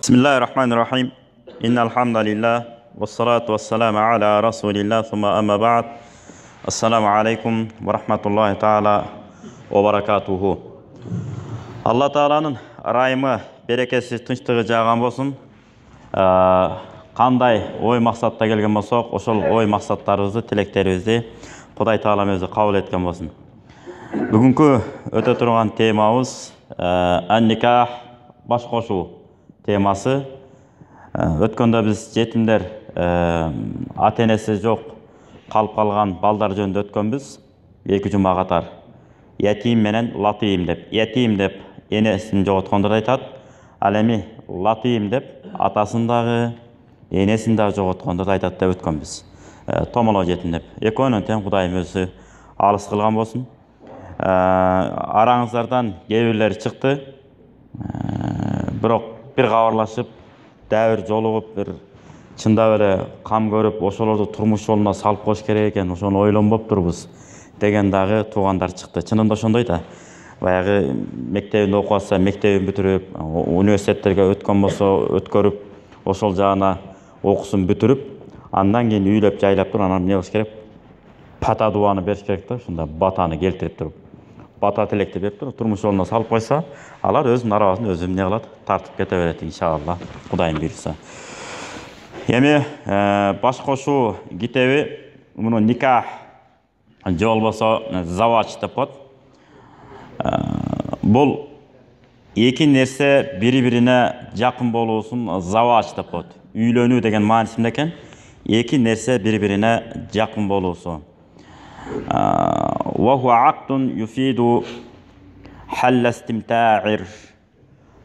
Bismillahirrahmanirrahim. Innalhamdulillah wassalatu wassalamu ala rasulillah thumma amma ba'd. Assalamu alaikum wa rahmatullahi ta'ala wa barakatuhu. Allah Ta'ala'nın райымы, берекесі, тыныштығы жаған болсын. Қандай ой мақсатта келген болсақ, ошол ой мақсаттарыбызды, тилектерибизди Кудай Таалам өзү кабыл эткен болсын. Бүгүнкү өтө турган темабыз ан-никах, баш кошуу темасы. Өткөндө биз жетимдер, ата-энеси жок калып калган балдар жөнүндө өткөнбүз. 2 жума катар. Ятим менен латим деп. Ятим деп энесин жоготкондор айтат. Ал эми латим деп атасын дагы, энесин дагы жоготкондор айтат деп өткөнбүз. Томоло жетим деп. Экөөнүн тең Кудайым өзү алыс кылган болсун. Араңыздардан кээ бирлери чыкты. Бирок бир кабарлашып, дәвир жолугуп, бир чындап эле кам көрүп, ошолорду турмуш жолуна салып коюш керек экен, ошону ойлонбоп турбуз деген дагы туугандар чыкты. Чынында ошондой да. Баягы мектебинде окуп атса, мектебин бүтүрүп, университеттерге өткөн болсо, өткөрүп, ошол жагына окуусун бүтүрүп, андан кийин үйлөп жайлап туруп, анан эмне кылыш керек? Бата дуаны бериш керек да, ушунда батаны келтирип туруп. Бата тилекти берип туруп, турмуш жолуна салып койсо, алар өзүнүн арабасын өзү эмне кылат? Тартып кете берет иншалла, Кудайым буйрса. Эми баш кошуу китеби, муну никах же болбосо завач деп коет. Бул эки нерсе бири-бирине жакын болуусун завач деп коет. Үйлөнүү деген маанисинде экен. Эки нерсе бири-бирине жакын болуусу. وهو عقد يفيد حل استمتاع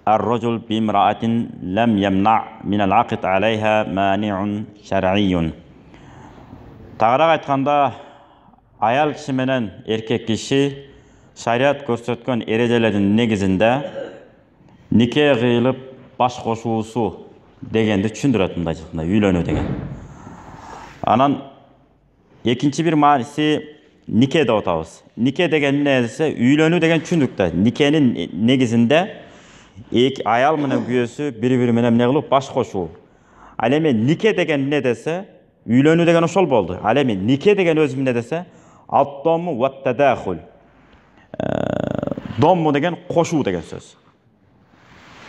الرجل بامرأة لم يمنع من العقد عليها مانع شرعي. Тагыраак айтканда, аял киши менен эркек киши шариат көрсөткөн эрежелердин негизинде нике кыйылып баш кошуусу дегенди түшүндүрөт мындай жакында, үйлөнүү деген. Анан экинчи бир мааниси нике деп атабыз. Нике деген эмне десе, үйлөнүү деген түшүндүк да. Никенин негизинде аял менен күйөөсү бири-бири менен эмне кылып баш кошуу. Ал эми нике деген эмне десе, үйлөнүү деген ошол болду. Ал эми нике деген өзү эмне десе, ат-тому ва тадахул. Дому деген кошуу деген сөз.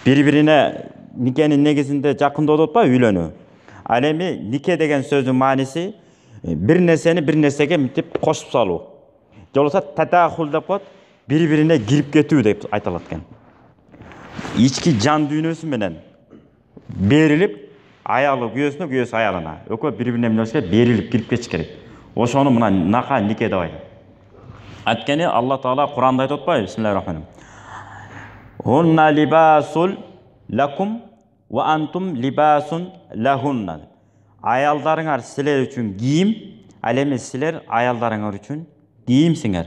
Бири-бирине никенин негизинде жакындоо деп атпайбы үйлөнүү. Ал эми нике деген сөздүн мааниси бир нерсени бир нерсеге мынтип кошуп салуу. Же болбосо тадахул деп коет, бири-бирине кирип кетүү деп айтылат экен. Ички жан дүйнөсү менен берилип, аялы күйөөсүнө, күйөөсү аялына. Экөө бири-бирине эмне болуш берилип кирип кетиш керек. Ошону мына нака нике деп айтат. Анткени Алла Таала Куранда айтып атпайбы? Бисмиллахир-рахманир-рахим. Хунна либасул лакум ва антум либасун лахунна. Аялдарыңар силер үчүн кийим, ал эми силер аялдарыңар үчүн кийимсиңер.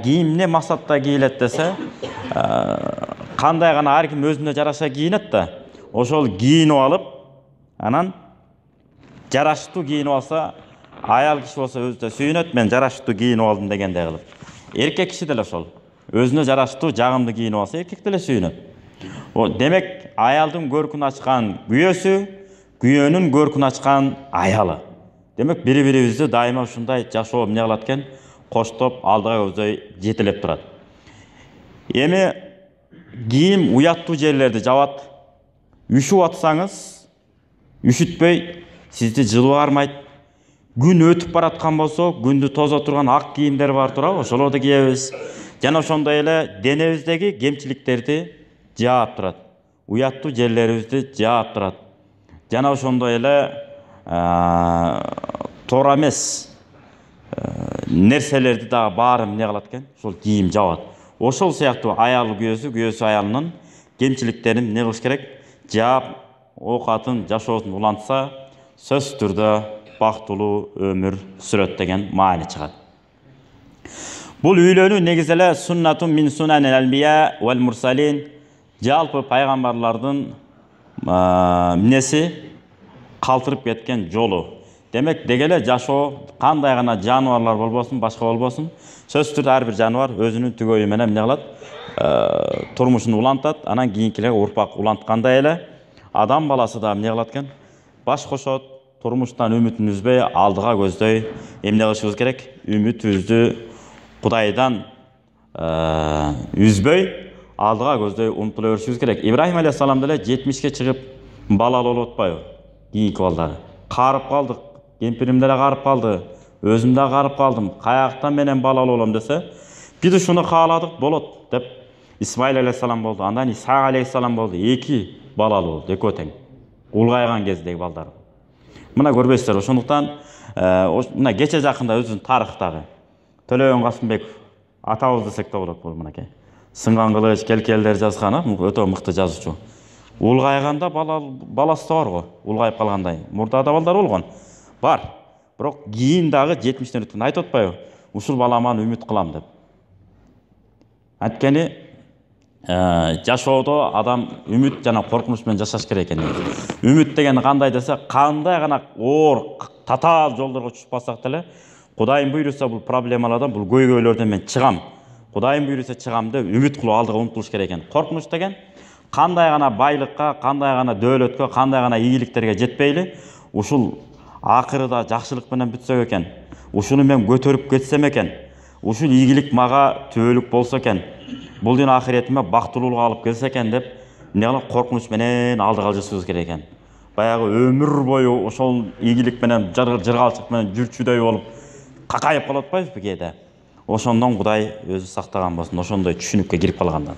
Кийим эмне максатта кийилет десе, кандай гана ар ким өзүнө жараша кийинет да, ошол кийинип алып, анан жараштуу кийинип алса, аял киши болсо өзү да сүйүнөт, мен жараштуу кийинип алдым дегендей кылып. Эркек киши деле ошол. Өзүнө жараштуу, жагымдуу кийинип алса, эркек деле сүйүнөт. Демек, аялдын көркүн ачкан күйөөсү, күйөөнүн көркүн ачкан аялы. Демек, бири-бирибизди дайыма ушундай жашоо эмне кылат экен? Коштоп, алдыга көздөй жетелеп турат. Эми кийим уяттуу жерлерди жабат. Үшүп атсаңыз, үшүтпөй, сизди жылуу кармайт. Күн өтүп бараткан болсо, күндү тозо турган ак кийимдер бар турабы, ошолорду кийебиз. Жана ошондой эле денебиздеги кемчиликтерди жаап турат. Уяттуу жерлерибизди жаап турат. Жана ошондой эле туура эмес нерселерди дагы баары эмне кылат экен? Ошол кийим жабат. Ошол сыяктуу аял күйөөсү, күйөөсү аялынын кемчиликтерин эмне кылыш керек? Жаап, оокатын, жашоосун улантса, сөзсүз түрдө бактылуу өмүр сүрөт деген маани чыгат. Бул үйлөнүү негизи эле суннатун мин сунанил анбия вал мурсалин, жалпы пайгамбарлардын эмнеси калтырып кеткен жолу. Демек, дегеле жашоо кандай гана жаныбарлар болбосун, башка болбосун, сөзсүз түрдө ар бир жаныбар өзүнүн түгөйү менен эмне кылат? Турмушун улантат, анан кийинкилерге урпак уланткандай эле адам баласы да эмне кылат экен? Баш кошот, турмуштан үмүтүн үзбөй, алдыга көздөй эмне кылышыбыз керек? Үмүтүбүздү Кудайдан үзбөй, алдыга көздөй умтула беришибиз керек. Ибрахим алейхиссалам деле 70ке чыгып балалы болуп атпайбы? Кийинки балдары. Карып калдык, кемпирим деле карып калды, өзүм да карып калдым. Каяктан менен балалы болом десе, биз ушуну кааладык, болот деп Исмаил алейхиссалам болду. Андан Исхак алейхиссалам болду. 2 балалы болду, экөө тең. Улгайган кездеги балдар. Мына көрбөйсүздөр, ошондуктан мына кече жакында өзүнүн тарыхтагы Төлөбөн Касымбеков атабыз десек да болот бул мынакей. Сынган кылыч, келкелдер жазган, өтө мыкты жазуучу. Улгайганда баласы бар го, улгайып калгандай. Мурда да балдар болгон. Бар. Бирок кийин дагы 70тен өткөн айтып атпайбы? Ушул баламан үмүт кылам деп. Анткени жашоодо адам үмүт жана коркунуч менен жашаш керек экен. Үмүт деген кандай десе, кандай гана оор, татаал жолдорго түшүп калсак деле, Кудайым буйруса бул проблемалардан, бул көйгөйлөрдөн мен чыгам. Кудайым буйруса чыгам деп үмүт кылып алдыга умтулуш керек экен. Коркунуч деген кандай гана байлыкка, кандай гана дөөлөткө, кандай гана ийгиликтерге жетпейли, ушул акырыда жакшылык менен бүтсөк экен. Ушуну мен көтөрүп кетсем экен. Ушул ийгилик мага түбөлүк болсо экен. Бул дүйнө ахиретиме бактылуулукка алып келсе экен деп, эмне кылып коркунуч менен алдыга жылжышыбыз керек экен. Баягы өмүр бою ошол ийгилик менен, жыргалчык менен жүрчүдөй болуп какайып калып атпайбызбы кээде? Ошондон Кудай өзү сактаган болсун, ошондой түшүнүккө кирип калгандан.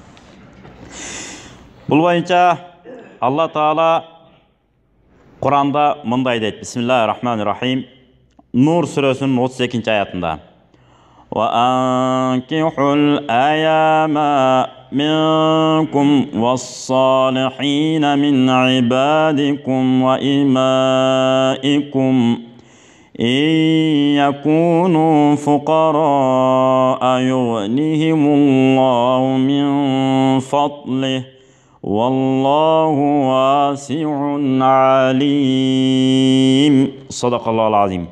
Бул боюнча Алла Таала Куранда мындай дейт: Бисмиллахир-рахманир-рахим. Нур сүрөсүнүн 32-аятында. وأنكحوا الأيام منكم والصالحين من عبادكم وإمائكم إن يكونوا فقراء يغنهم الله من فضله والله واسع عليم. صدق الله العظيم.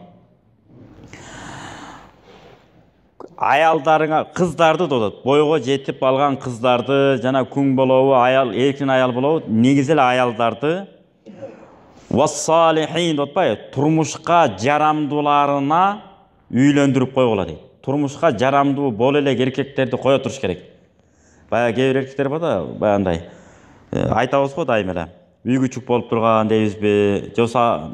Аялдарыңа, кыздарды додот, бойго жетип алган кыздарды, жана күң болобу, аял, эркин аял болобу, негизи эле аялдарды вассалихин дотпайбы, турмушка жарамдууларына үйлөндүрүп койгула дейт. Турмушка жарамдуу боло элек эркектерди кое туруш керек. Баягы кээ бир эркектер бар да, баягындай айтабыз го дайым эле. Үй күчүк болуп турган дейбизби, жоса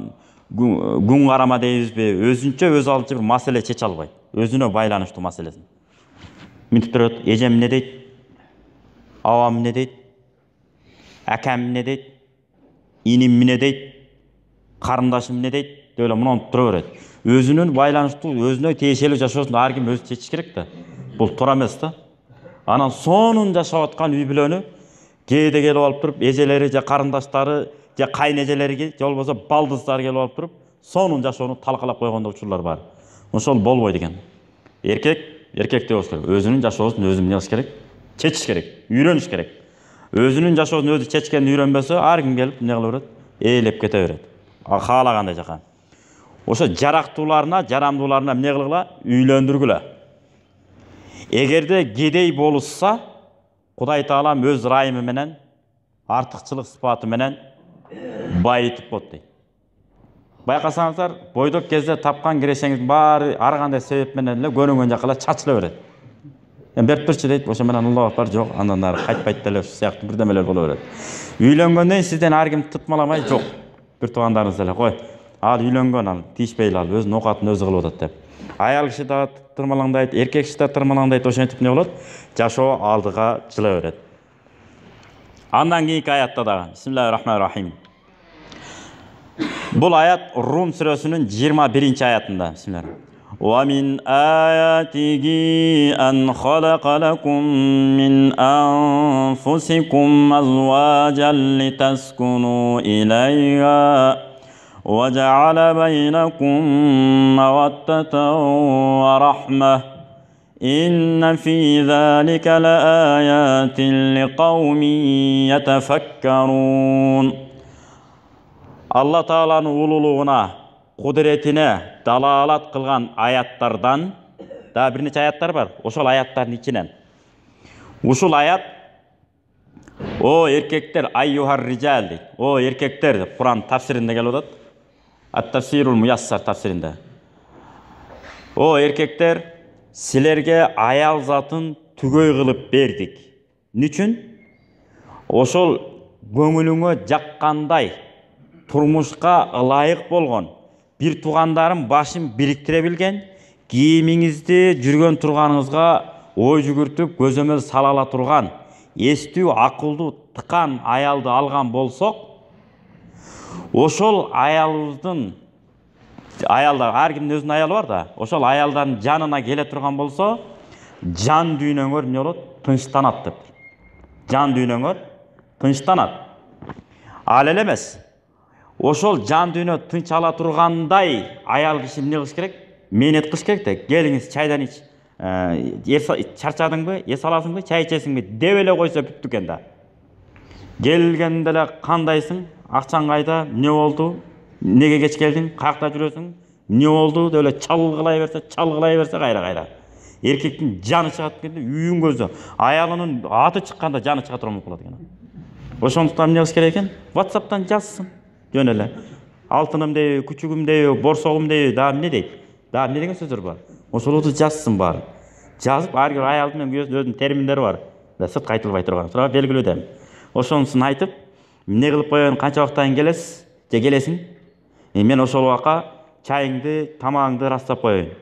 күн карама дейбизби, өзүнчө өз алдынча бир маселе чече албайт. Өзүнө байланыштуу маселесин. Мынтип турат, эжем эмне дейт? Абам эмне дейт? Акам эмне дейт? Иним эмне дейт? Карындашым эмне дейт? Деп эле мунун тура берет. Өзүнүн байланыштуу, өзүнө тиешелүү жашоосун ар ким өзү чечиш керек да. Бул туура эмес да. Анан сонун жашап аткан үй бүлөнү кээде келип алып туруп, эжелери же карындаштары же кайнэжелери же болбосо балдыздары келип алып туруп, сонун жашоону талкалап койгон учурлар бар. Ошол болбойт экен. Эркекте болуш керек. Өзүнүн жашоосун өзү эмне кылыш керек? Чечиш керек, үйрөнүш керек. Өзүнүн жашоосун өзү чечкенди үйрөнбөсө, ар ким келип эмне кыла берет? Ээлеп кете берет. Каалагандай жака. Ошо жарактууларына, жарамдууларына эмне кылгыла? Үйлөндүргүлө. Эгерде кедей болушса, Кудай Таалам өз ырайымы менен, артыкчылык сыпаты менен байытып коет дейт. Байкасаңыздар, бойдок кезде тапкан кирешеңиздин баары ар кандай себеп менен эле көрүнгөн жака эле чачыла берет. Берип турчу дейт, ошо менен Аллах акбар, жок, андан ары кайтпайт деле, сыяктуу бирдемелер боло берет. Үйлөнгөндөн сизден ар ким тытмаламай, жок. Бир туугандарыңыз эле кой. Ал үйлөнгөн, ал тийишпейли, ал өзүнүн оокатын өзү кылып атат деп. Аял киши да тырмалаңдайт, эркек киши да тырмалаңдайт, ошентип эмне болот? Жашоо алдыга жыла берет. Андан кийинки аятта дагы Бисмиллахир-рахманир-рахим. Бул аят Рум сүрөсүнүн 21-аятында. Бисмиллах. Wa min ayatihi an khalaqa lakum min anfusikum azwajan litaskunu ilayha wa ja'ala bainakum mawaddatan wa rahmah. Inna fi dhalika laayatin liqaumin yatafakkarun. Алла Тааланын улуулугуна, кудуретине далалат кылган аяттардан, да бир нече аяттар бар. Ошол аяттардын ичинен. Ушул аят О еркектер, айюхар риджал дейді. О еркектер деп Құран тафсирінде келіп отады. Ат-тафсирул муяссар тафсирінде. О еркектер, сілерге аял затын түгөй қылып бердік. Нүчүн? Ошол көңүлүңө жаккандай, турмушка ылайык болгон, бир туугандарым башын бириктире билген, кийимиңизди жүргөн турганыңызга ой жүгүртүп көзөмөл сала ала турган, эстүү, акылдуу, тыкан аялды алган болсок, ошол аялыбыздын, аялдар, ар кимдин өзүнүн аялы бар да, ошол аялдардын жанына келе турган болсо, жан дүйнөңөр эмне болот? Тынчтанат деп. Жан дүйнөңөр тынчтанат. Ал эле эмес. Ошол жан дүйнө тынч ала тургандай аял киши эмне кылыш керек? Мээнет кылыш керек да. Келиңиз, чайдан ич. Чарчадыңбы? Эс аласыңбы? Чай ичесиңби? Деп эле койсо бүттү экен да. Келгенде эле кандайсың? Акчаң кайда? Эмне болду? Неге кеч келдиң? Каякта жүрөсүң? Эмне болду? Деп эле чалгылай берсе кайра. Эркектин жаны чыгат экен, үйүн көзү. Аялынын аты чыкканда жаны чыга турган болот экен. Ошондуктан эмне кылыш керек экен? WhatsApp'тан жазсын. Жөн эле. Алтыным дейби, күчүгүм дейби, борсогум дейби, да эмне дейт? Да эмне деген сөздөр бар? Ошолорду жазсын баары. Жазып, ар бир аялдын менен өзүнүн терминдери бар. Да сыртка айтылбай турган. Тура белгилүү да. Ошонусун айтып, эмне кылып коёюн, канча убакыттан келесиз? Же келесиң? Мен ошол убакка чайыңды, тамагыңды ырастап коеюн.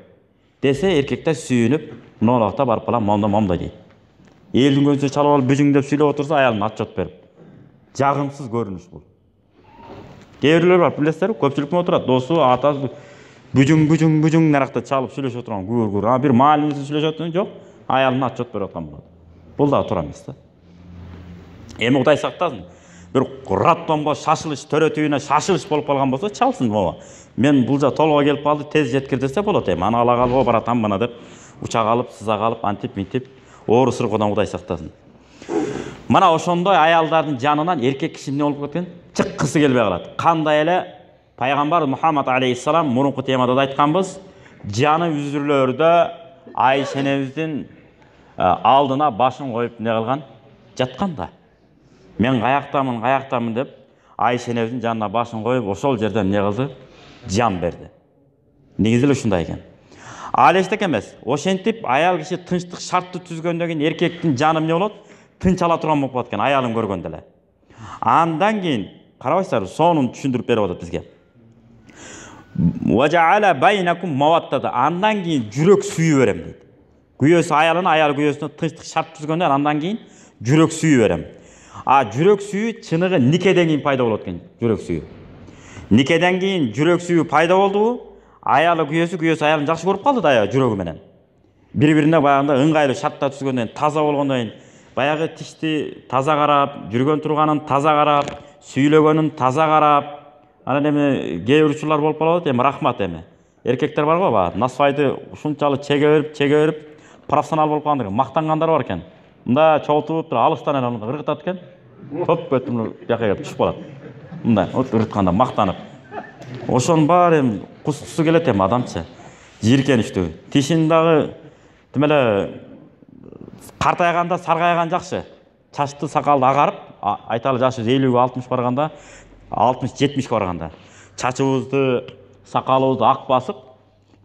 Десе эркектер сүйүнүп, мына убакта барып калам, момдой дейт. Элдин көзүндө чалып алып бүжүңдөп сүйлөп отурса, аялына отчет берип. Жагымсыз көрүнүш бул. Кээ бирлер бар, билесиздерби? Көпчүлүк менен отурат, досу, атасы бүжүң наракта чалып сүйлөшүп отурган, гүр. Бир маалимеси сүйлөшүп отурган жок, аялына отчет берип аткан болот. Бул дагы туура эмес да. Эми Кудай сактасын. Бир роддомго шашылыш, төрөтүүнө шашылыш болуп калган болсо, чалсын моға. Мен бул жа толго келип калды, тез жеткир десе болот эми. Аны ала калып, баратам мына деп, учак алып, сыза калып, антип, минтип, оору сыркуудан Кудай сактасын. Мына ошондой аялдардын жанынан эркек киши эмне болуп кеткен? Чыккысы келбей калат. Кандай эле пайгамбар Мухаммад алейхиссалам мурунку темада да айтканбыз, жаны үзүрлөрдө Айша энебиздин алдына башын коюп эмне кылган? Жаткан да. Мен каяктамын деп, Айша энебиздин жанына башын коюп, ошол жерден эмне кылды? Жан берди. Негизи эле ушундай экен. Ал эчтеке эмес. Ошентип аял киши тынчтык шартты түзгөндөн кийин эркектин жаны эмне болот? Тынч ала турган болуп калат экен, аялын көргөндө эле. Андан кийин карабайсыздарбы, сонун түшүндүрүп берип атат бизге. Важаала байнакум маваттада. Андан кийин жүрөк сүйүү берем дейт. Күйөөсү аялына, аял күйөөсүнө тынчтык шарт түзгөндөн андан кийин жүрөк сүйүү берем. Жүрөк сүйүү чыныгы никеден кийин пайда болот экен, жүрөк сүйүү. Никеден кийин жүрөк сүйүү пайда болдубу? Аялы күйөөсү аялын жакшы көрүп калды да жүрөгү менен. Бири-бирине баягында ыңгайлуу шарттар түзгөндөн, таза болгондон кийин, баягы тишти таза карап, жүргөн турганын таза карап, сүйлөгөнүн таза карап, анан эми кээ бир учурлар болуп калат эми, рахмат эми. Эркектер барго, баягы насвайды ушунчалык чеге берип, профессионал болуп калган, мактангандар бар экен. Мында чогултуп, алыстан эле ыргытат экен. Көп көтүм жака келип түшүп калат. Мында ыргытканда мактанып. Ошонун баары эми кускусу келет эми адамча. Жийиркеничтүү. Тишин дагы тим эле картайганда саргайган жакшы. Чачты сакалды агарып, айталы жашы 50-60 барганда, 60-70 барганда, чачыбызды, сакалыбызды ак басып,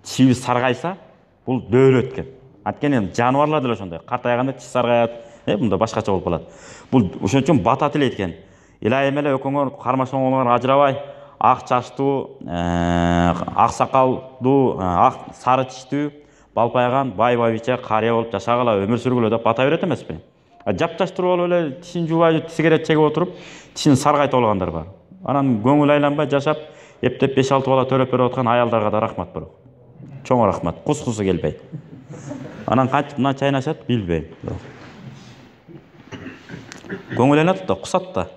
тишибиз саргайса, бул дөөлөт экен. Анткени жаныбарлар деле ошондой. Картайганда тиш саргаят, мында башкача болуп калат. Бул ошон үчүн бата тилейт экен. Илайым эле экөөңөр кармашмаңар ажырабай, ак чачтуу, ак сакалдуу, ак сары тиштүү, балпайган, бай-байбиче, карыя болуп жашагыла, өмүр сүргүлө деп бата берет эмеспи? Жап-жаш туруп алып эле тишин жубай, сигарет чегип отуруп, тишин саргайтып алгандар бар. Анан көңүл айланбай жашап, эптеп 5-6 бала төрөп берип аткан аялдарга да рахмат бирок. Чоң рахмат. Кускусу келбей. Анан кантип мына чайнашат билбейм. Көңүл айланат да, кусат да.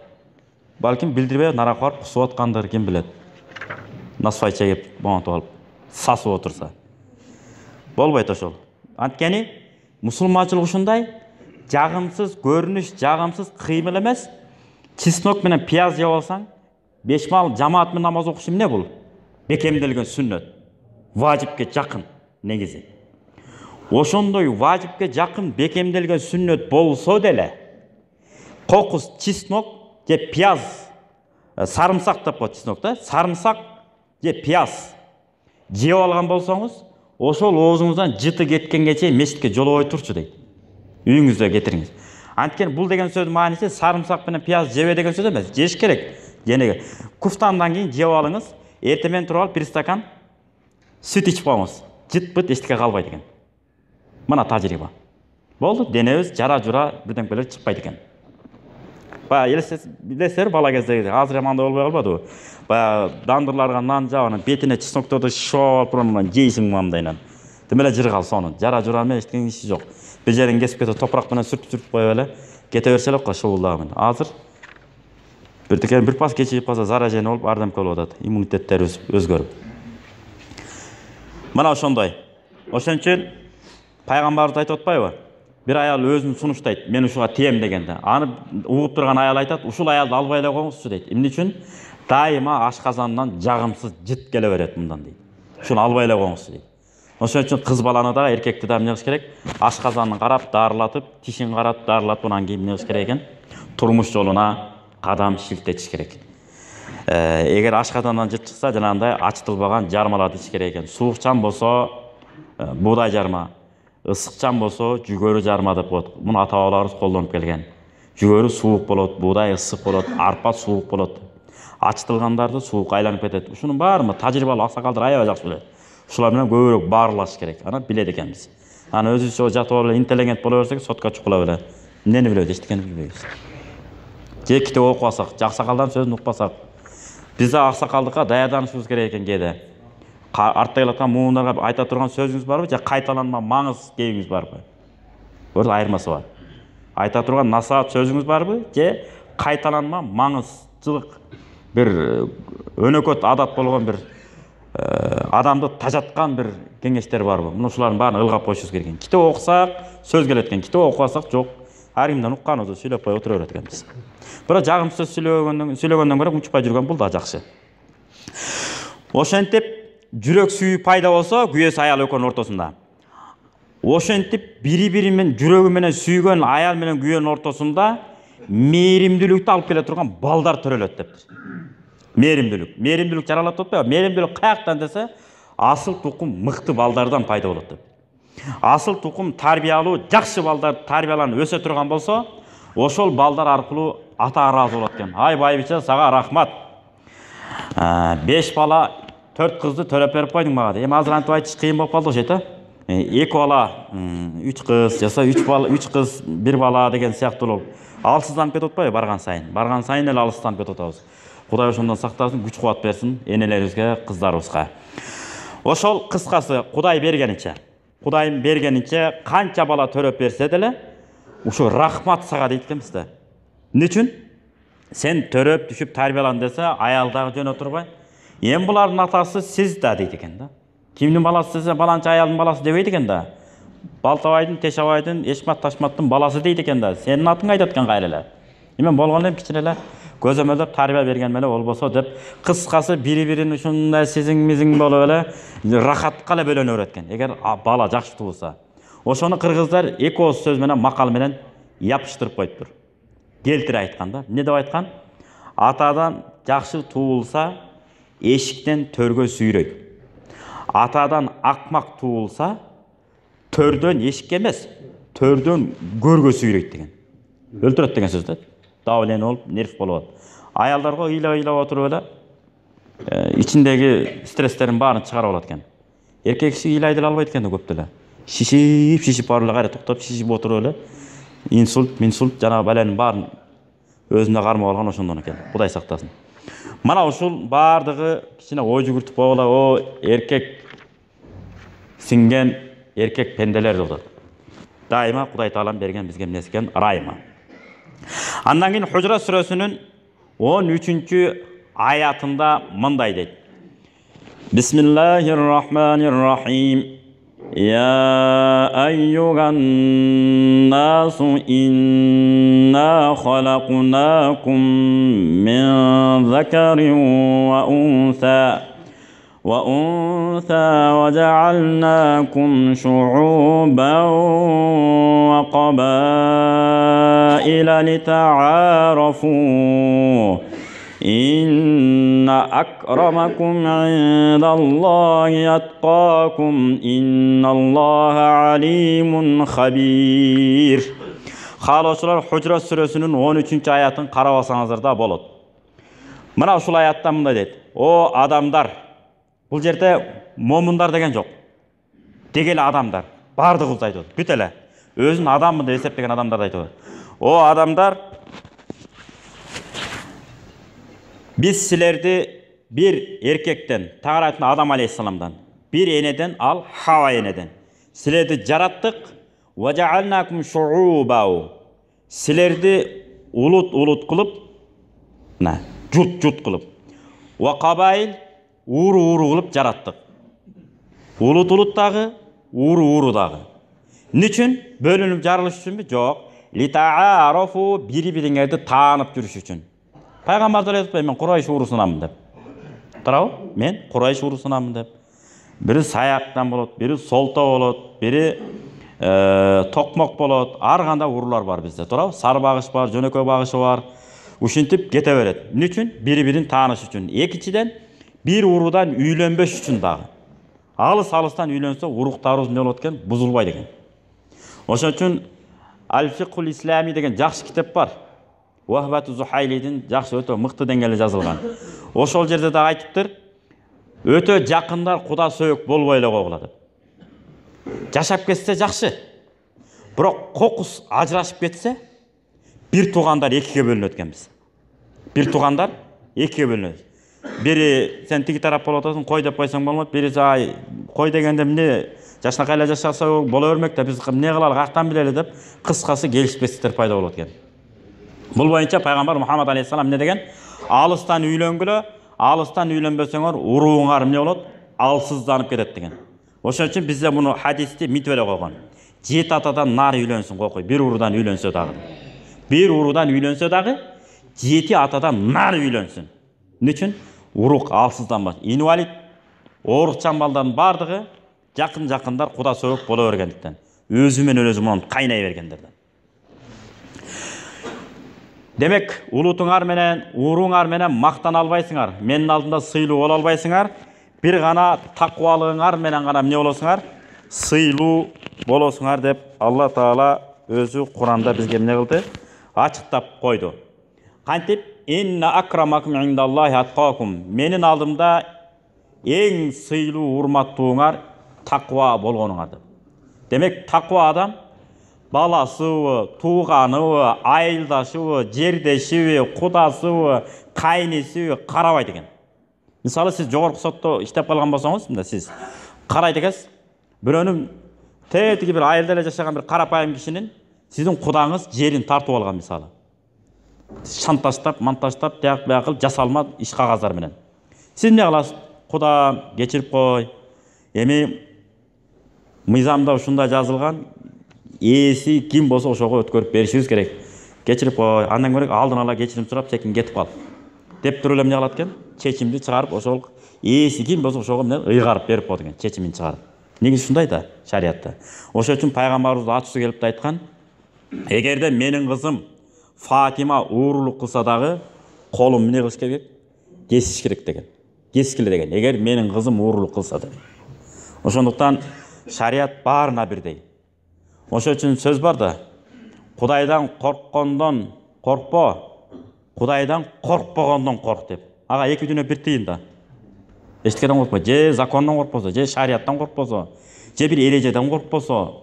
Балким билдирбей наракка барып кусуп аткандыр, ким билет. Насвай чегип, моментип алып, сасып отурса. Болбойт ошол. Анткени мусулманчылык ушундай жагымсыз көрүнүш, жагымсыз кыймыл эмес. Чеснок менен пияз жеп алсаң, 5 мал жамаат менен намаз окуш эмне бул? Бекемделген сүннөт. Важипке жакын негизи. Ошондой важипке жакын бекемделген сүннөт болсо деле, қоқыс, чеснок же пияз, сарымсақ деп қойды чеснок да, сарымсақ же пияз жеп алған болсаңыз, ошол оозуңуздан жыты кеткенге чейин мешитке жолобой турчу дейт. Үйүңүздө кетириңиз. Анткени бул деген сөздүн мааниси сарымсак менен пияз жебе деген сөз эмес, жеш керек. Және куфтандан кийин жеп алыңыз, эртемен туруп алып 1 стакан сүт ичип коюңуз. Жыт-быт эчтеке калбайт экен. Мына тажрыйба. Болду, денебиз жара-жура бирдемелер чыкпайт экен. Баягы билесиздер, бала кезде азыр мындай болбой калбадыбы? Баягы дандырларга нан жаап, анан бетине чеснокторду шоп, анан жейсиң мындайынан. Демеле жыргал сонун. Жара-жура менен эчтеке иши жок. Бир жерин кесип кетип топурак менен сүртүп коюп эле кете берсе эле шуулдагы менен. Азыр бир пас кечирип калса заражение болуп, ардамка болуп атат. Иммунитеттерибиз өзгөрүп. Мына ошондой. Ошон үчүн пайгамбарыбыз айтып атпайбы? Бир аял өзүн сунуштайт, мен ушуга тием дегенде. Аны угуп турган аял айтат, ушул аялды албай эле коюңузчу дейт. Эмне үчүн? Дайыма ашказанынан жагымсыз жыт келе берет мындан дейт. Ушуну албай эле коюңузчу дейт. Ошон үчүн кыз баланы да, эркекти да эмне кылыш керек? Ашказанын карап, дарылатып, тишин карап, дарылатып, анан кийин эмне кылыш керек экен? Турмуш жолуна кадам шилтетиш керек. Эгер ашказандан жыт чыкса, жанагындай ачтылбаган жармаларды ичиш керек экен. Суукчан болсо буудай жарма, ысыкчан болсо жүгөрү жарма деп коет. Муну ата-бабаларыбыз колдонуп келген. Жүгөрү суук болот, буудай ысык болот, арпа суук болот. Ачтылгандарды суук айланып кетет. Ушунун баарын тажрыйбалуу аксакалдар аябай жакшы билет. Ушулар менен көбүрөөк баарылаш керек. Аны билет экенбиз. Аны өзүбүзчө жатып алып интеллигент боло берсек, сотко чукула беле. Эмнени билебиз, эчтекени билбейбиз. Же китеп окубасак, аксакалдардын сөзүн укпасак, биз да аксакалдыкка даярданышыбыз керек экен кээде. Артта келаткан муундарга айта турган сөзүңүз барбы, же кайталанма маңыз кебиңиз барбы? Бул айырмасы бар. Айта турган насаат сөзүңүз барбы, же кайталанма маңызчылык бир өнөкөт адат болгон бир адамды тажаткан бир кеңештер барбы? Мына ушулардын баарын ылгап коюшубуз керек экен. Китеп окусак сөз келет экен, китеп окубасак жок. Ар кимден укканыбызды сүйлөп коюп отура берет экенбиз. Бирок жагымсыз сүйлөгөндөн көрө унчукпай жүргөн бул да жакшы. Ошентип жүрөк сүйүү пайда болсо, күйөөсү аял экөөнүн ортосунда. Ошентип бири-бири менен жүрөгү менен сүйгөн аял менен күйөөнүн ортосунда мээримдүүлүктү алып келе турган балдар төрөлөт дептир. Мээримдүүлүк жаралат деп атпайбы? Мээримдүүлүк каяктан десе, асыл тукум мыкты балдардан пайда болот деп. Асыл тукум тарбиялуу, жакшы балдар тарбияланып өсө турган болсо, ошол балдар аркылуу ата ыраазы болот экен. Ай байбиче, сага рахмат. 5 бала, 4 кызды төрөп берип койдуң мага. Эми азыр антип айтыш кыйын болуп калды окшойт, 2 бала, 3 кыз, жаса 3 бала, 3 кыз, 1 бала деген сыяктуу болуп. Алсызданып кетип атпайбы барган сайын? Барган сайын эле алсызданып кетип атабыз. Кудай ошондон сактасын, күч кубат берсин энелерибизге, кыздарыбызга. Ошол кыскасы Кудай бергенинче канча бала төрөп берсе деле, ушу рахмат сага дейт экенбиз да. Эмне үчүн? Сен төрөп түшүп тарбиялан десе, аялдагы жөн отурбай, эми булардын атасы сиз да дейт экен да. Кимдин баласы десе, баланча аялдын баласы дебейт экен да. Балтабайдын, Тешабайдын, Эшмат Ташматтын баласы дейт экен да. Сенин атың айтат экен кайра эле. Эми болгон эле кичине эле көзөмөлдөп тарбия берген эле болбосо деп, кыскасы бири-бирин ушундай сизиң-мизиң болуп эле рахатка эле бөлөнө берет экен. Эгер бала жакшы туулса. Ошону кыргыздар эки ооз сөз менен макал менен япыштырып коюптур. Келтире айтканда, эмне деп айткан? Атадан жакшы туулса, эшиктен төргө сүйрөйт. Атадан акмак туулса, төрдөн эшикке эмес, төрдөн көргө сүйрөйт деген. Өлтүрөт деген сөз да. Давление болуп, нерв болуп. Аялдарга ыйлап отуруп эле ичиндеги стресстерин баарын чыгарып алат экен. Эркек киши ыйлайды албайт экен да көп деле. Шишип барып эле кайра токтоп шишип отуруп эле инсульт жана баланын баарын өзүнө кармап алган ошондон экен. Кудай сактасын. Мана ушул баардыгы кичине ой жүгүртүп койгула, о эркек сиңген эркек пенделер деп атат. Дайыма Кудай Таалам берген бизге эмнеси экен? Райыма. Андан кийин Хужра сүрөсүнүн 13-аятында мындай дейт. Бисмиллахир-рахманир-рахим. Я айюган насу инна халакнакум мин закарин ва унса وأنثى وجعلناكم شعوبا وقبائل لتعارفوا إن أكرمكم عند الله أتقاكم إن الله عليم خبير. Қалаушылар Худжрат сүресінің 13-ші аятын қарап алсаңыздар да болады. Мына ушул аятта мындай дейт: "О адамдар", бұл жерде момундар деген жоқ. Дегеле адамдар, бардығыбызды айтып отыр. Бүт эле өзүн адаммын деп эсептеген адамдарды айтып отыр. "О адамдар, biz силерди bir erkekten, Tağratın Adam aleyhisselamdan, bir eneden al Hava eneden. Силерди жараттык, ve cealnakum şu'uba. Силерди улут кылып, жут кылып. Ve kabail уру кылып жараттык. Улут дагы, уру дагы. Ничүн? Бөлүнүп жарылыш үчүнбү? Жок. Литаарафу, бири-бириңерди таанып жүрүш үчүн. Пайгамбар айтпай, мен Курайш урусунамын деп. Туурабы? Мен Курайш урусунамын деп. Бири саяктан болот, бири солто болот, бири токмок болот. Ар кандай урулар бар бизде, туурабы? Сары багыш бар, жөнөкөй багышы бар. Ушинтип кете берет. Эмне үчүн? Бири-бирин тааныш үчүн. Экинчиден, бир урудан үйлөнбөш үчүн дагы. Алыс-алыстан үйлөнсө, уруктарыбыз эмне болот экен? Бузулбайт экен. Ошон үчүн Al-Fiqhul Islami деген жакшы китеп бар. Вахбату Зухайлидин жакшы өтө мыкты деңгээлде жазылган. Ошол жерде да айтыптыр, өтө жакындар куда сөөк болбой эле койгула деп. Жашап кетсе жакшы. Бирок кокус ажырашып кетсе, бир туугандар экиге бөлүнөт экенбиз. Бир туугандар экиге бөлүнөт. Бири сен тиги тарап болуп атасың, кой деп койсоң болмойт. Бириси ай, кой дегенде эмне жашнакай эле жашаса боло бермек да, биз эмне кылалы, кактан билели деп, кыскасы келишпестиктер пайда болот экен. Бул боюнча пайгамбар Мухаммад алейхиссалам эмне деген? Алыстан үйлөнгүлө, алыстан үйлөнбөсөңөр урууңар эмне болот? Алсызданып кетет деген. Ошон үчүн бизде муну хадисти митип эле койгон. 7 атадан нар үйлөнсүн койкой, бир урудан үйлөнсө дагы. Бир урудан үйлөнсө дагы 7 атадан нар үйлөнсүн. Эмне үчүн? Урук алсызданбаш. Инвалид, оорукчан балдардын бардыгы жакындар куда сөөк боло бергендиктен. Өзү менен өзү мунун кайнай бергендерден. Демек, улутуңар менен, уруңар менен мактана албайсыңар. Менин алдымда сыйлуу боло албайсыңар. Бир гана таквалыгыңар менен гана эмне болосуңар? Сыйлуу болосуңар деп Алла Таала өзү Куранда бизге эмне кылды? Ачыктап койду. Кантип? Инна акрамакум индаллахи аткакум. Менин алдымда эң сыйлуу, урматтууңар таква болгонуңар деп. Демек, таква адам баласыбы, тууганыбы, айылдашыбы, жердешиби, кудасыбы, кайнисиби карабайт экен. Мисалы сиз жогорку сотто иштеп калган болсоңуз, мында сиз карайт экенсиз. Бирөөнүн тетиги бир айылда эле жашаган бир карапайым кишинин сиздин кудаңыз жерин тартып алган мисалы. Шанташтап, манташтап, тияк бияк кылып жасалма иш кагаздар менен. Сиз эмне кыласыз? Куда кечирип кой. Эми мыйзамда ушундай жазылган, ээси ким болсо ошого өткөрүп беришибиз керек. Кечирип кой, андан көрө алдын ала кечирим сурап чекин кетип кал. Деп туруп эле эмне кылат экен? Чечимди чыгарып, ошол ээси ким болсо ошого эмне ыйгарып берип коет экен, чечимин чыгарып. Неге ушундай да шариятта? Ошон үчүн пайгамбарыбыз ачуусу келип айткан, эгерде менин кызым Фатима уурулук кылса дагы колум эмне кылыш керек? Кесиш керек деген. Кескиле деген. Эгер менин кызым уурулук кылса да. Ошондуктан шарият баарына бирдей. Ошон үчүн сөз бар да, Кудайдан корккондон коркпо, Кудайдан коркпогондон корк деп. Ага эки дүнөө бир тыйын да. Эчтекеден коркпо, же закондон коркпосо, же шарияттан коркпосо, же бир эрежеден коркпосо,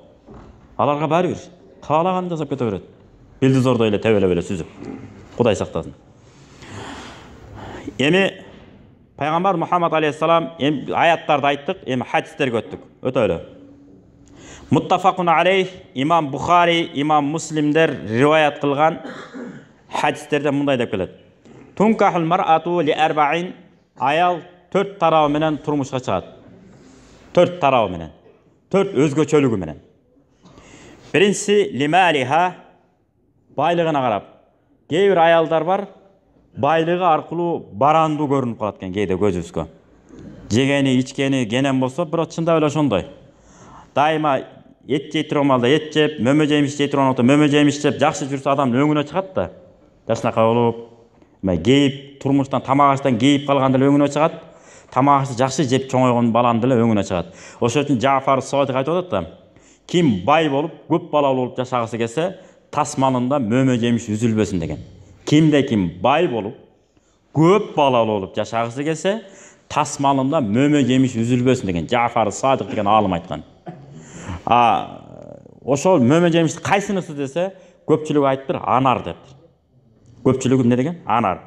аларга баары бир каалаганын жасап кете берет. Билдизордой эле тебелеп эле сүзүп. Кудай сактасын. Эми пайгамбар Мухаммад алейхиссалам аяттарды айттык, эми хадистерге өттүк. Өтөлү. Muttafaqun aleyh, İmam Bukhari, İmam Muslimler rivayet kılgan hadislerden mınday dep kelет. Tunkahul mar'atu li arba'in, ayal 4 tarabı menen turmuşa çygat. 4 tarabı menen. 4 özgöçölügü menen. Birincisi limaliha, baylığına qarap. Кейбір ayalдар бар, байлыгы аркылуу барандуу көрүнүп калат экен кейде көзүбүзгө. жегени ичкени кенен болсо, бирок чындап эле ошондой. Дайыма ет жей турган маалда эт жеп, мөмө жемиш жей турган убакта мөмө жемиш жеп жакшы жүрсө адамдын өңүнө чыгат да. Жашнака болуп, кейип, турмуштан тамак аштан кейип калганда эле өңүнө чыгат. Тамак ашты жакшы жеп чоңойгон баланын деле өңүнө чыгат. Ошон үчүн Жафар Садик айтып атат да. Ким бай болуп, көп балалуу болуп жашагысы келсе, тасмалында мөмө жемиш үзүлбөсүн деген. Ким бай болуп, көп балалуу болуп жашагысы келсе, тасмалында мөмө жемиш үзүлбөсүн деген Жафар Садик деген аалым айткан. Ошол мөмө жемишти кайсынысы десе, көпчүлүгү айтыптыр, анар дептир. Көпчүлүгү эмне деген? Анар.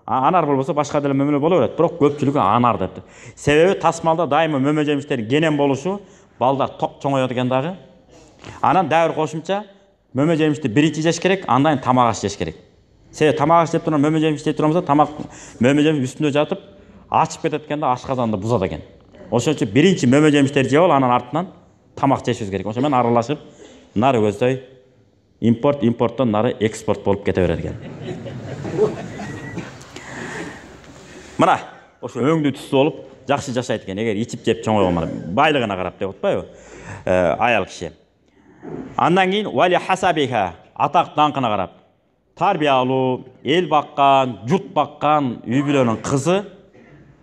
Анар болбосо башка деле мөмөлөр боло берет, бирок көпчүлүгү анар дептир. Себеби тасмалда дайыма мөмө жемиштердин кенен болушу, балдар ток чоңоёт экен дагы. Анан дагы кошумча мөмө жемишти биринчи жеш керек, андан кийин тамак аш жеш керек. Себеби тамак аш жеп турган мөмө жемиш жеп турганбызда, тамак мөмө жемиш үстүндө жатып, ачып кетет экен да, ашказанды бузат экен. Ошон үчүн биринчи мөмө жемиштерди жеп алып, анан артынан тамак жешибиз керек. Ошо менен аралашып, нары көздөй импорттон нары экспорт болуп кете берет экен. Мына, ошо өңдүү түстүү болуп, жакшы жашайт экен, эгер ичип жеп чоңойгон мана байлыгына карап деп атпайбы? Аял киши. Андан кийин вали хасабиха, атак даңкына карап. Тарбиялуу, эл баккан, журт баккан үй бүлөнүн кызы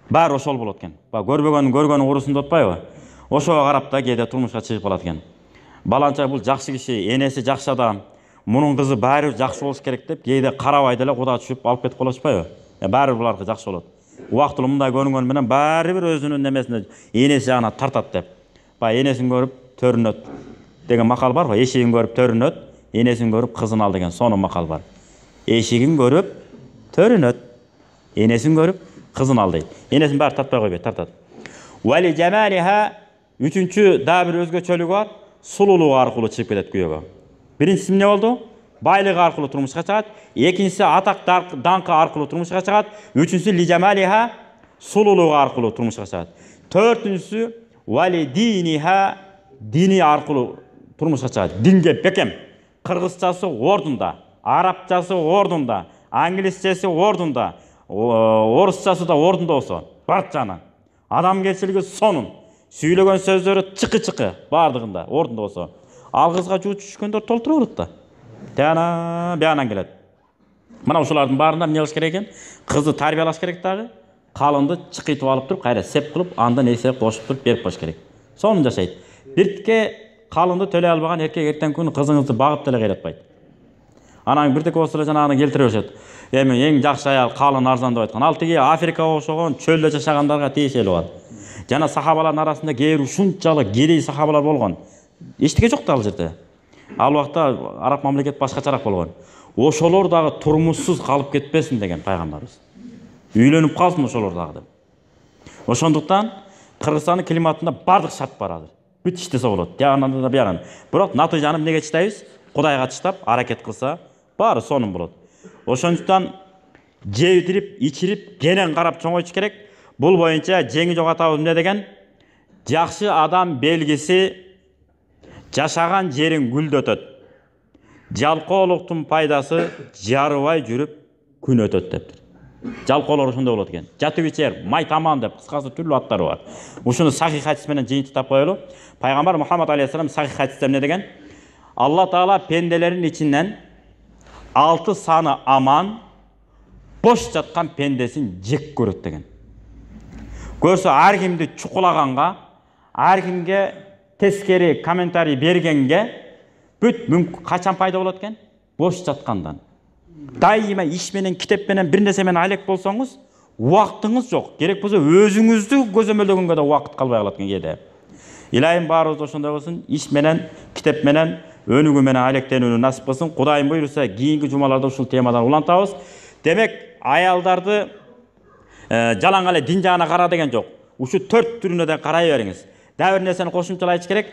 баары ошол болот экен. Көргөнүн урусун деп атпайбы? Ошого карап да кээде турмушка чыгып калат экен. Баланча бул жакшы киши, энеси жакшы адам, мунун кызы баары жакшы болуш керек деп кээде карабай деле куда түшүп алып кетип калышпайбы? Баары буларга жакшы болот. Убактылуу мындай көрүнгөнү менен баары бир өзүнүн немесине энеси жагына тартат деп. Энесин көрүп төрүнөт деген макал бар го. Эшигин көрүп төрүнөт, энесин көрүп кызын ал деген сонун макал бар. Эшигин көрүп төрүнөт, энесин көрүп кызын ал дейт. Энесин баары тартпай койбойт, тартат. Вали жамалиха, үчүнчү дагы бир өзгөчөлүгү бар, сулуулугу аркылуу чыгып кетет күйөөгө. Биринчиси эмне болду? Байлыгы аркылуу турмушка чыгат, экинчиси атак даңкы аркылуу турмушка чыгат, үчүнчүсү лижамалиха, сулуулугу аркылуу турмушка чыгат. Төртүнчүсү вали диниха, дини аркылуу турмушка чыгат. Динге бекем. Кыргызчасы ордунда, арабчасы ордунда, англисчеси ордунда, орусчасы да ордунда болсо, барчаны. Адамгерчилиги сонун. Сүйлөгөн сөздөрү чыкы-чыкы бардыгында ордунда болсо. Ал кызга жуут түшкөндөр толтура берет да. Бянан келет. Мына ушулардын баарында эмне кылыш керек экен? Кызды тарбиялаш керек дагы. Калынды чыкытып алып туруп, кайра сеп кылып, андан эсеп кошуп туруп берип коюш керек. Сонун жашайт. Биртке калынды төлөй албаган эркек эртең күнү кызыңызды багып деле кыйратпайт. Анан биртеке болсо жанагыны келтире беришет. Эми эң жакшы аял калын арзан деп айткан. Ал тиги Африкага окшогон чөлдө жашагандарга тиешелүү болот. Жана сахабалардын арасында кээ бир ушунчалык кедей сахабалар болгон. Эчтеке жок да ал жерде. Ал убакта араб мамлекет башкачараак болгон. Ошолор дагы турмушсуз калып кетпесин деген пайгамбарыбыз. Үйлөнүп калсын ошолор дагы деп. Ошондуктан Кыргызстандын климатында бардык шарт бар азыр. Бүт иштесе болот. Тиянан да биян. Бирок натыйжаны эмнеге чыдайбыз? Кудайга чыдап, аракет кылса, баары сонун болот. Ошондуктан жейтирип, ичирип, кенен карап чоңойтуш керек. Бул боюнча жеңи жок атабыз эмне деген? Жакшы адам белгиси жашаган жерин гүлдөтөт. Жалкоолуктун пайдасы жарыбай жүрүп күн өтөт дептир. Жалкоолор ошондой болот экен. Жатып ичер, май таман деп кыскасы түрлүү аттары бар. Ушуну сахих хадис менен жыйынтыктап коелу. Пайгамбар Мухаммад алейхиссалам сахих хадисте эмне деген? Алла Таала пенделерин ичинен 6 саны аман бош жаткан пендесин жек көрөт деген. Көрсө ар кимди чукулаганга, ар кимге тескери комментарий бергенге бүт мүмкүн качан пайда болот экен? Бош жаткандан. Дайыма иш менен, китеп менен, бир нерсе менен алек болсоңуз, убактыңыз жок. Керек болсо өзүңүздү көзөмөлдөгөнгө да убакыт калбай калат экен кээде. Илайым баарыбыз ошондой болсун, иш менен, китеп менен, өнүгүү менен алектенүүнү насип кылсын. Кудайым буйруса, кийинки жумаларда ушул темадан улантабыз. Демек, аялдарды жалаң эле дин жагына кара деген жок. Ушу 4 түрүнө да карай бериңиз. Дагы бир нерсени кошумчалайыш керек.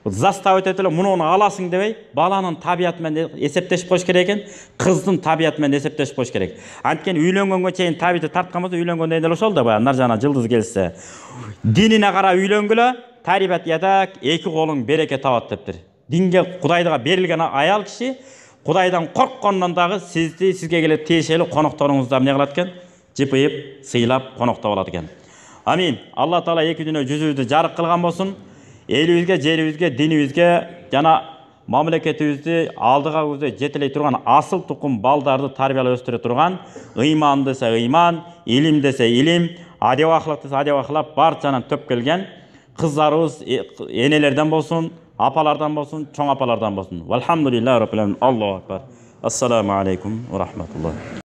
Заставить этеле муну аласың дебей, баланын табиаты менен эсептешип коюш керек экен, кыздын табиаты менен эсептешип коюш керек. Анткени үйлөнгөнгө чейин табиаты тарткан болсо, үйлөнгөндөн кийин ошол да баягы нар жагына жылдыз келсе. Динине кара үйлөнгүлө, тарбият ядак, эки колуң береке табат дептир. Динге, Кудайга берилген аял киши Кудайдан корккондон дагы сизге келет тиешелүү конокторуңузду эмне кылат экен? Жыпыйып, сыйлап, коноктоп алат экен. Амин. Алла Таала эки дүнө жүзүбүздү жарык кылган болсун. Элибизге, жерибизге, динибизге жана мамлекетибизди алдыга жетелей турган асыл тукум балдарды тарбиялап өстүрө турган, ыйман десе ыйман, илим десе илим, адеп ахлак десе адеп ахлак барчанын төп келген кыздарыбыз, энелерден болсун, апалардан болсун, чоң апалардан болсун. Валхамдулиллахи раббил аламин. Аллаху акбар. Ассаламу алейкум ва рахматуллах.